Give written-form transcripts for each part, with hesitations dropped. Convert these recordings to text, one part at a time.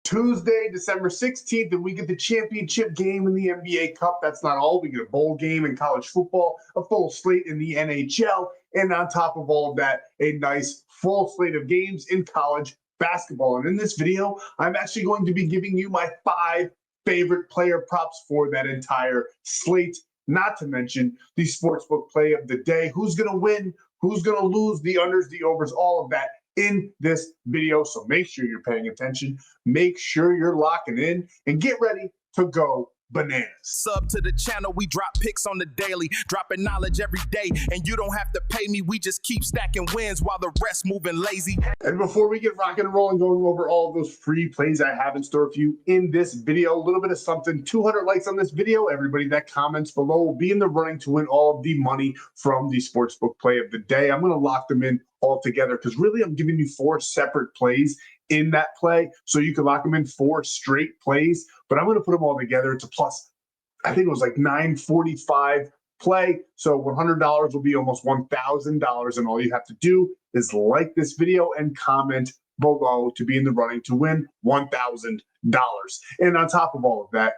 Tuesday, December 16th, and we get the championship game in the NBA Cup. That's not all. We get a bowl game in college football, a full slate in the NHL, and on top of all of that, a nice full slate of games in college basketball. And in this video, I'm actually going to be giving you my 5 favorite player props for that entire slate, not to mention the Sportsbook play of the day. Who's going to win? Who's going to lose? The unders, the overs, all of that in this video. So make sure you're paying attention, make sure you're locking in, and get ready to go bananas. Sub to the channel, we drop picks on the daily, dropping knowledge every day, and you don't have to pay me, we just keep stacking wins while the rest moving lazy. And before we get rocking and rolling, going over all of those free plays I have in store for you in this video, a little bit of something, 200 likes on this video. Everybody that comments below will be in the running to win all of the money from the Sportsbook play of the day. I'm going to lock them in all together because really I'm giving you 4 separate plays in that play, so you can lock them in 4 straight plays, but I'm going to put them all together. It's a plus, I think it was like $945 play, so $100 will be almost $1,000, and all you have to do is like this video and comment below to be in the running to win $1,000. And on top of all of that,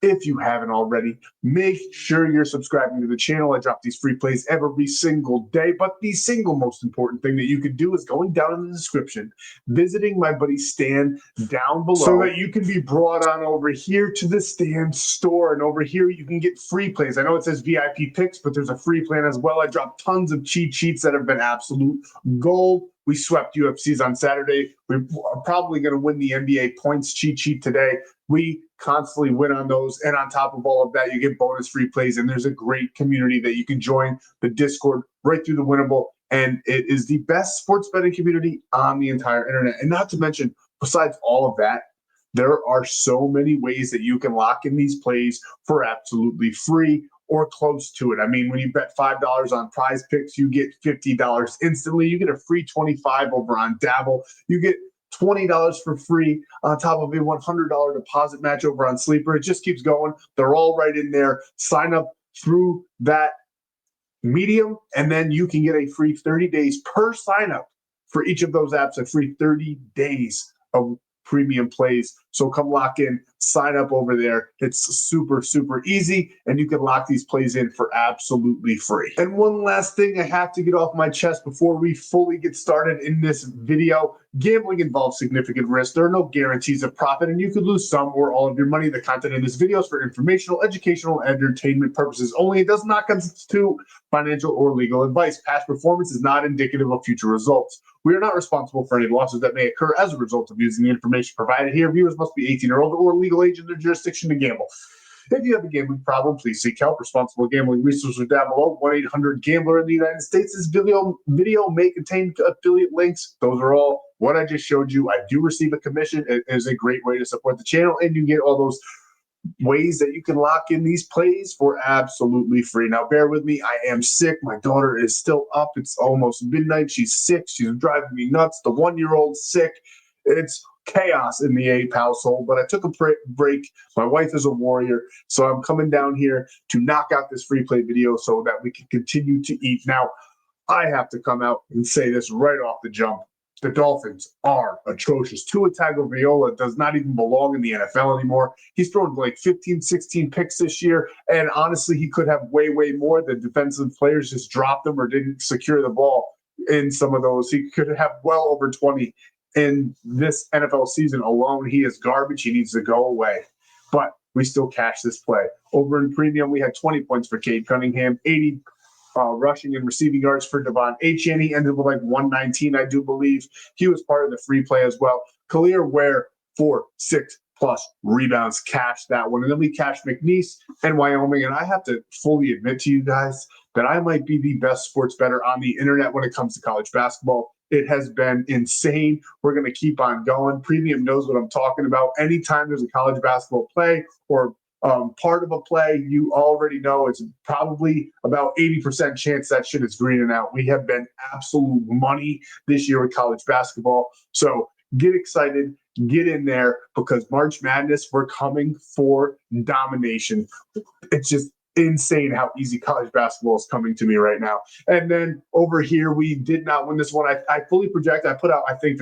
if you haven't already, make sure you're subscribing to the channel. I drop these free plays every single day. But the single most important thing that you can do is going down in the description, visiting my buddy Stan down below, so that you can be brought on over here to the Stan.store. And over here, you can get free plays. I know it says VIP picks, but there's a free plan as well. I drop tons of cheat sheets that have been absolute gold. We swept UFCs on Saturday. We're probably going to win the NBA points cheat sheet today. We constantly win on those. And on top of all of that, you get bonus free plays. And there's a great community that you can join, the Discord, right through the Winnable. And it is the best sports betting community on the entire internet. And not to mention, besides all of that, there are so many ways that you can lock in these plays for absolutely free or close to it. I mean, when you bet $5 on Prizepicks, you get $50 instantly. You get a free $25 over on Dabble. You get $20 for free on top of a $100 deposit match over on Sleeper. It just keeps going. They're all right in there. Sign up through that medium, and then you can get a free 30 days per sign up for each of those apps, a free 30 days of premium plays. So come lock in, sign up over there. It's super, super easy, and you can lock these plays in for absolutely free. And one last thing I have to get off my chest before we fully get started in this video. Gambling involves significant risk. There are no guarantees of profit, and you could lose some or all of your money. The content in this video is for informational, educational, and entertainment purposes only. It does not constitute financial or legal advice. Past performance is not indicative of future results. We are not responsible for any losses that may occur as a result of using the information provided here. Viewers must be 18 or older or legal age in their jurisdiction to gamble. If you have a gambling problem, please seek help. Responsible gambling resources are down below. 1-800-GAMBLER in the United States. This video may contain affiliate links. Those are all what I just showed you. I do receive a commission. It is a great way to support the channel, and you get all those ways that you can lock in these plays for absolutely free. Now, bear with me. I am sick. My daughter is still up. It's almost midnight. She's sick. She's driving me nuts. The 1-year-old's sick. It's chaos in the Ape household, but I took a break. My wife is a warrior, so I'm coming down here to knock out this free play video so that we can continue to eat. Now, I have to come out and say this right off the jump. The Dolphins are atrocious. Tua Tagovailoa does not even belong in the NFL anymore. He's thrown like 15, 16 picks this year, and honestly, he could have way, way more. The defensive players just dropped him or didn't secure the ball in some of those. He could have well over 20 in this NFL season alone. He is garbage. He needs to go away. But we still cash this play. Over in premium, we had 20 points for Cade Cunningham, 80 rushing and receiving yards for Devon Achane. He ended with like 119, I do believe. He was part of the free play as well. Khalil Ware for 6+ rebounds, cash that one. And then we cashed McNeese and Wyoming. And I have to fully admit to you guys that I might be the best sports bettor on the internet when it comes to college basketball. It has been insane. We're going to keep on going. Premium knows what I'm talking about. Anytime there's a college basketball play or part of a play, you already know it's probably about 80% chance that shit is greening out. We have been absolute money this year with college basketball. So get excited, get in there, because March Madness, we're coming for domination. It's just insane how easy college basketball is coming to me right now. And then over here, we did not win this one. I fully project. I put out, I think,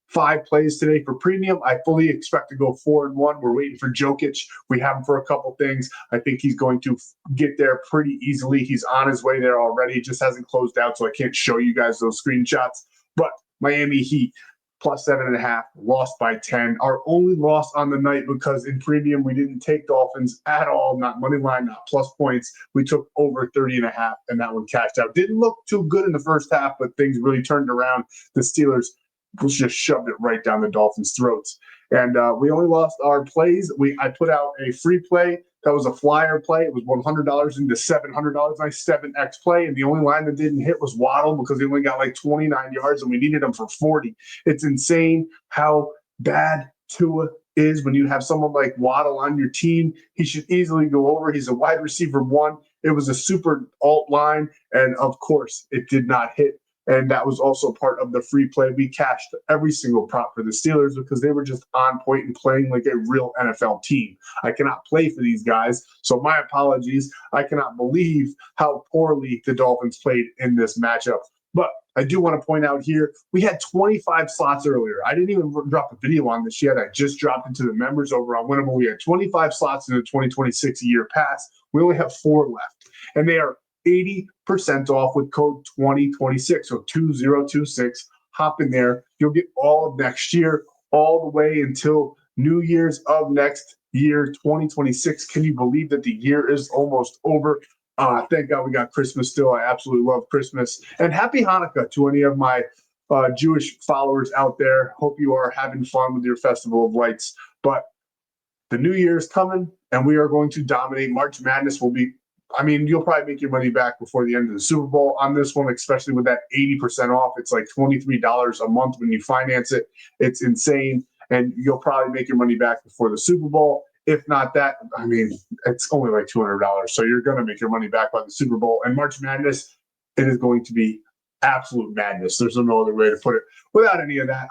5 plays today for premium. I fully expect to go 4-1. We're waiting for Jokic. We have him for a couple things. I think he's going to get there pretty easily. He's on his way there already. It just hasn't closed out, so I can't show you guys those screenshots. But Miami Heat plus 7.5, lost by 10. Our only loss on the night, because in premium we didn't take Dolphins at all, not money line, not plus points. We took over 30.5, and that one cashed out. Didn't look too good in the first half, but things really turned around. The Steelers just shoved it right down the Dolphins' throats. And we only lost our plays. I put out a free play. That was a flyer play. It was $100 into $700. Nice 7x play. And the only line that didn't hit was Waddle, because he only got like 29 yards and we needed him for 40. It's insane how bad Tua is when you have someone like Waddle on your team. He should easily go over. He's a wide receiver 1. It was a super alt line. And of course, it did not hit. And that was also part of the free play. We cashed every single prop for the Steelers because they were just on point and playing like a real NFL team. I cannot play for these guys, so my apologies. I cannot believe how poorly the Dolphins played in this matchup. But I do want to point out here, we had 25 slots earlier. I didn't even drop a video on this yet. I just dropped into the members over on Winnable. We had 25 slots in the 2026 year pass. We only have 4 left, and they are 80% off with code 2026. So 2026, hop in there. You'll get all of next year, all the way until New Year's of next year, 2026. Can you believe that the year is almost over? Thank God we got Christmas still. I absolutely love Christmas. And happy Hanukkah to any of my Jewish followers out there. Hope you are having fun with your Festival of Lights. But the New Year is coming, and we are going to dominate. March Madness will be, you'll probably make your money back before the end of the Super Bowl on this one, especially with that 80% off. It's like $23 a month when you finance it. It's insane. And you'll probably make your money back before the Super Bowl. If not that, it's only like $200. So you're going to make your money back by the Super Bowl. And March Madness, it is going to be absolute madness. There's no other way to put it. Without any of that,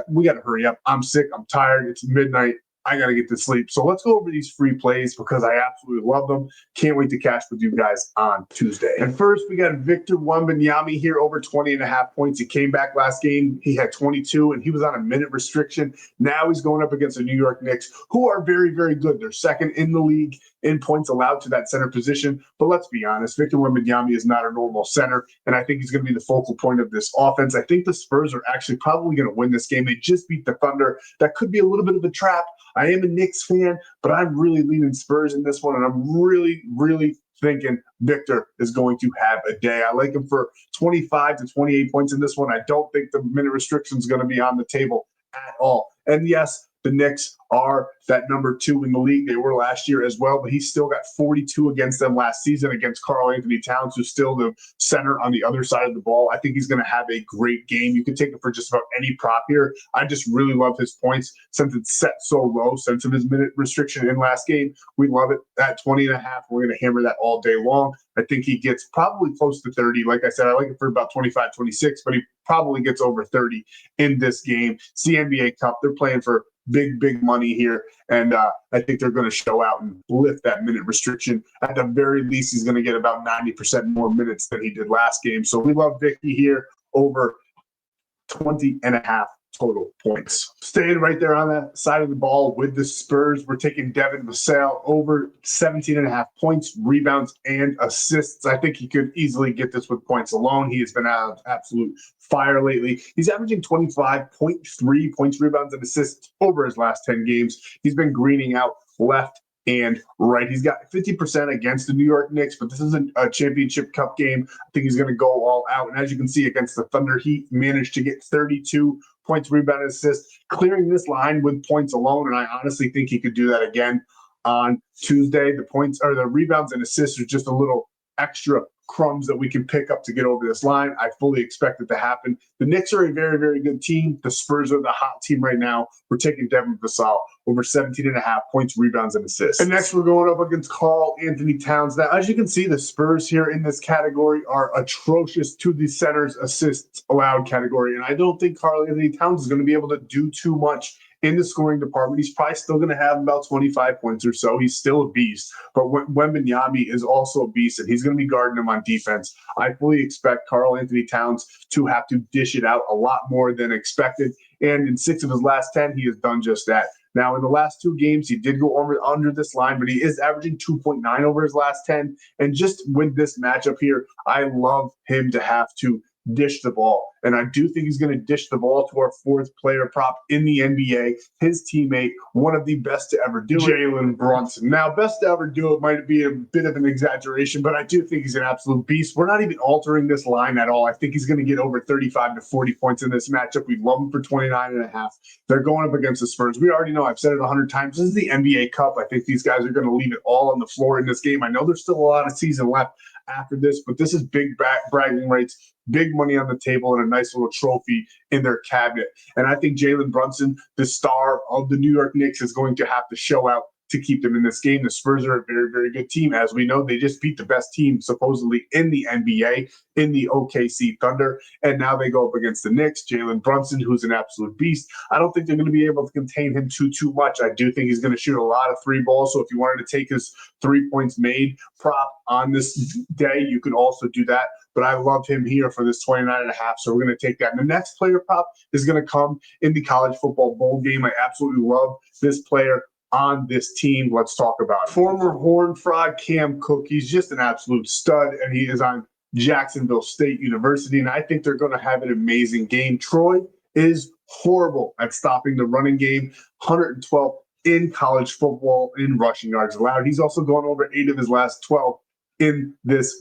we got to hurry up. I'm sick. I'm tired. It's midnight. I got to get to sleep. So let's go over these free plays because I absolutely love them. Can't wait to cash with you guys on Tuesday. And first, we got Victor Wembanyama here, over 20.5 points. He came back last game. He had 22, and he was on a minute restriction. Now he's going up against the New York Knicks, who are very, very good. They're second in the league in points allowed to that center position. But let's be honest, Victor Wembanyama is not a normal center, and I think he's going to be the focal point of this offense. I think the Spurs are actually probably going to win this game. They just beat the Thunder. That could be a little bit of a trap. I am a Knicks fan, but I'm really leaning Spurs in this one, and I'm really, really thinking Victor is going to have a day. I like him for 25 to 28 points in this one. I don't think the minute restriction is going to be on the table at all. And yes, the Knicks are that number 2 in the league. They were last year as well, but he still got 42 against them last season against Karl Anthony Towns, who's still the center on the other side of the ball. I think he's going to have a great game. You can take it for just about any prop here. I just really love his points since it's set so low, since of his minute restriction in last game. We love it. At 20.5, we're going to hammer that all day long. I think he gets probably close to 30. Like I said, I like it for about 25, 26, but he probably gets over 30 in this game. It's the NBA Cup. They're playing for big money here, and I think they're going to show out and lift that minute restriction. At the very least, he's going to get about 90% more minutes than he did last game. So we love Vicky here, over 20.5 total points. Staying right there on that side of the ball with the Spurs, we're taking Devin Vassell over 17.5 points, rebounds, and assists. I think he could easily get this with points alone. He has been out of absolute fire lately. He's averaging 25.3 points, rebounds, and assists over his last 10 games. He's been greening out left and right. He's got 50% against the New York Knicks, but this is a championship cup game. I think he's going to go all out. And as you can see, against the Thunder, he managed to get 32 points, rebound, and assists, clearing this line with points alone. And I honestly think he could do that again on Tuesday. The points or the rebounds and assists are just a little extra crumbs that we can pick up to get over this line. I fully expect it to happen. The Knicks are a very, very good team. The Spurs are the hot team right now. We're taking Devin Vassell over 17.5 points, rebounds, and assists. And next, we're going up against Karl Anthony Towns. Now, as you can see, the Spurs here in this category are atrocious to the center's assists allowed category. And I don't think Karl Anthony Towns is going to be able to do too much in the scoring department. He's probably still going to have about 25 points or so. He's still a beast. But Wembanyama is also a beast, and he's going to be guarding him on defense. I fully expect Karl Anthony Towns to have to dish it out a lot more than expected. And in 6 of his last 10, he has done just that. Now, in the last 2 games, he did go under this line, but he is averaging 2.9 over his last 10. And just with this matchup here, I love him to have to dish the ball. And I do think he's going to dish the ball to our 4th player prop in the NBA, his teammate, one of the best to ever do it, Jalen Brunson. Now, best to ever do it might be a bit of an exaggeration, but I do think he's an absolute beast. We're not even altering this line at all. I think he's going to get over 35 to 40 points in this matchup. We love him for 29.5. They're going up against the Spurs. We already know, I've said it 100 times, this is the NBA Cup. I think these guys are going to leave it all on the floor in this game. I know there's still a lot of season left after this, but this is big bragging rights, big money on the table, and a nice little trophy in their cabinet. And I think Jalen Brunson, the star of the New York Knicks, is going to have to show out to keep them in this game. The Spurs are a very, very good team. As we know, they just beat the best team supposedly in the NBA, in the OKC Thunder, and now they go up against the Knicks. Jalen Brunson, who's an absolute beast. I don't think they're going to be able to contain him too much. I do think he's going to shoot a lot of 3 balls, so if you wanted to take his 3 points made prop on this day, you could also do that. But I love him here for this 29.5, so we're going to take that. And the next player prop is going to come in the college football bowl game. I absolutely love this player on this team. Let's talk about it. Former Horned Frog Cam Cook. He's just an absolute stud, and he is on Jacksonville State University, and I think they're going to have an amazing game. Troy is horrible at stopping the running game, 112 in college football in rushing yards allowed. He's also gone over 8 of his last 12 in this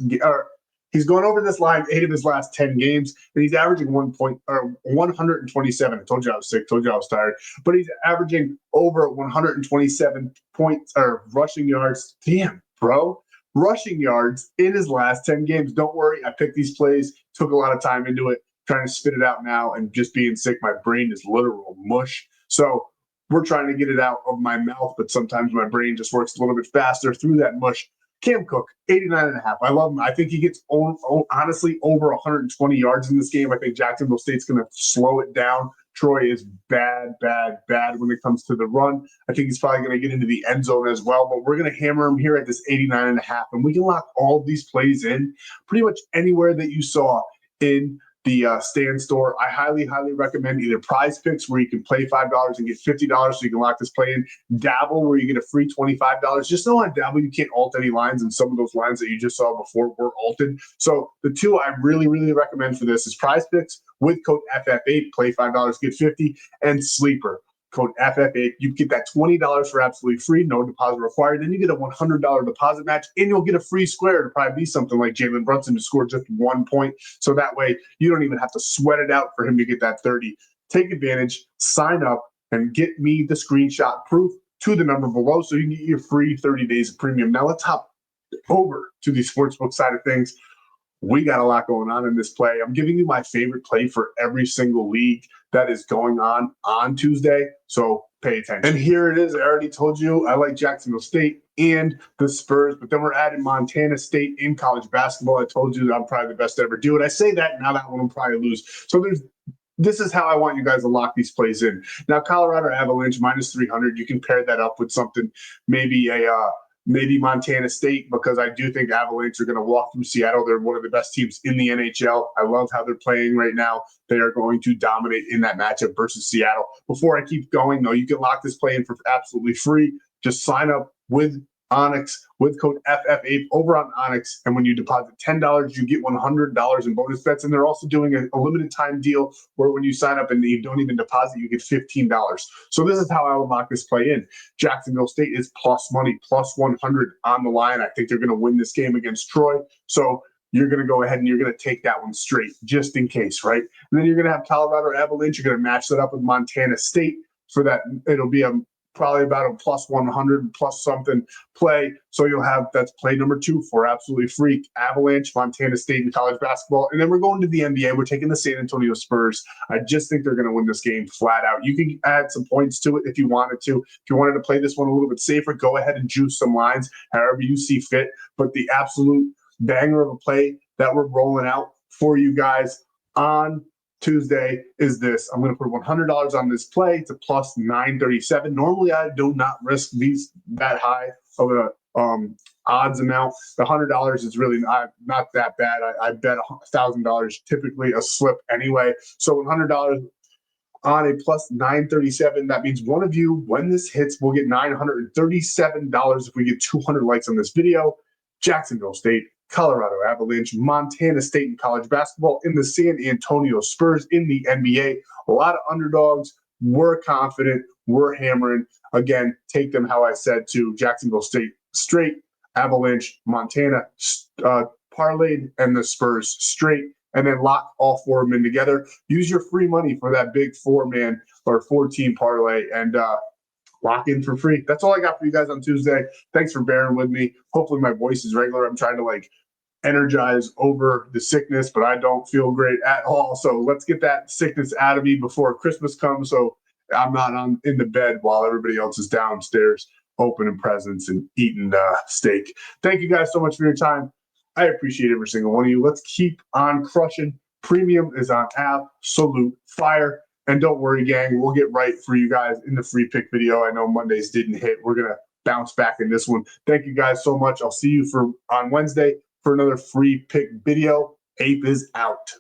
he's gone over this line 8 of his last 10 games, and he's averaging 127. I told you I was sick, told you I was tired, but he's averaging over 127 points or rushing yards. Damn, bro. Rushing yards in his last 10 games. Don't worry, I picked these plays, took a lot of time into it, trying to spit it out now, and just being sick, my brain is literal mush. So we're trying to get it out of my mouth, but sometimes my brain just works a little bit faster through that mush. Cam Cook, 89.5. I love him. I think he gets, honestly, over 120 yards in this game. I think Jacksonville State's going to slow it down. Troy is bad when it comes to the run. I think he's probably going to get into the end zone as well, but we're going to hammer him here at this 89.5, and we can lock all of these plays in pretty much anywhere that you saw in the Stan.store. I highly recommend either Prizepicks, where you can play $5 and get $50 so you can lock this play in. Dabble, where you get a free $25. Just know on Dabble you can't alt any lines, and some of those lines that you just saw before were alted. So the 2 I really recommend for this is Prizepicks with code FF8, play $5, get $50, and Sleeper. Code FF8. You get that $20 for absolutely free, no deposit required. Then you get a $100 deposit match, and you'll get a free square to probably be something like Jalen Brunson to score just 1 point. So that way you don't even have to sweat it out for him to get that 30. Take advantage, sign up, and get me the screenshot proof to the number below so you can get your free 30 days of premium. Now let's hop over to the sportsbook side of things. We got a lot going on in this play. I'm giving you my favorite play for every single league that is going on Tuesday, so pay attention. And here it is. I already told you I like Jacksonville State and the Spurs, but then we're adding Montana State in college basketball. I told you I'm probably the best to ever do it. I say that, now that one will probably lose. So this is how I want you guys to lock these plays in. Now, Colorado Avalanche minus 300. You can pair that up with something, maybe Montana State, because I do think Avalanche are going to walk through Seattle. They're one of the best teams in the NHL. I love how they're playing right now. They are going to dominate in that matchup versus Seattle. Before I keep going, though, you can lock this play in for absolutely free. Just sign up with Onyx with code FF8 over on Onyx, and when you deposit $10, you get $100 in bonus bets. And they're also doing a limited time deal where when you sign up and you don't even deposit, you get $15. So this is how I would lock this play in. Jacksonville State is plus money, plus 100 on the line. I think they're going to win this game against Troy. So you're going to go ahead and you're going to take that one straight just in case, right? And then you're going to have Colorado Avalanche. You're going to match that up with Montana State for that. It'll be probably about a plus 100 plus something play. So you'll have, that's play number 2 for absolutely free. Avalanche, Montana State in college basketball. And then we're going to the NBA. We're taking the San Antonio Spurs. I just think they're going to win this game flat out. You can add some points to it if you wanted to. If you wanted to play this one a little bit safer, go ahead and juice some lines however you see fit. But the absolute banger of a play that we're rolling out for you guys on Tuesday is this. I'm going to put $100 on this play. It's a plus 937. Normally, I do not risk these that high of a odds amount. The $100 is really not that bad. I bet $1,000 typically a slip anyway. So $100 on a plus 937. That means one of you, when this hits, will get $937 if we get 200 likes on this video. Jacksonville State, Colorado Avalanche, Montana State in college basketball, in the San Antonio Spurs in the NBA. A lot of underdogs. We're confident. We're hammering. Again, take them how I said to Jacksonville State straight, Avalanche, Montana parlayed, and the Spurs straight. And then lock all 4 of them in together. Use your free money for that big 4-man or 4-team parlay and lock in for free. That's all I got for you guys on Tuesday. Thanks for bearing with me. Hopefully my voice is regular. I'm trying to energize over the sickness, but I don't feel great at all. So let's get that sickness out of me before Christmas comes, so I'm not in the bed while everybody else is downstairs opening presents and eating steak. Thank you guys so much for your time. I appreciate every single one of you. Let's keep on crushing. Premium is on absolute fire. And don't worry, gang, we'll get right for you guys in the free pick video. I know Mondays didn't hit. We're going to bounce back in this one. Thank you guys so much. I'll see you on Wednesday for another free pick video. Ape is out.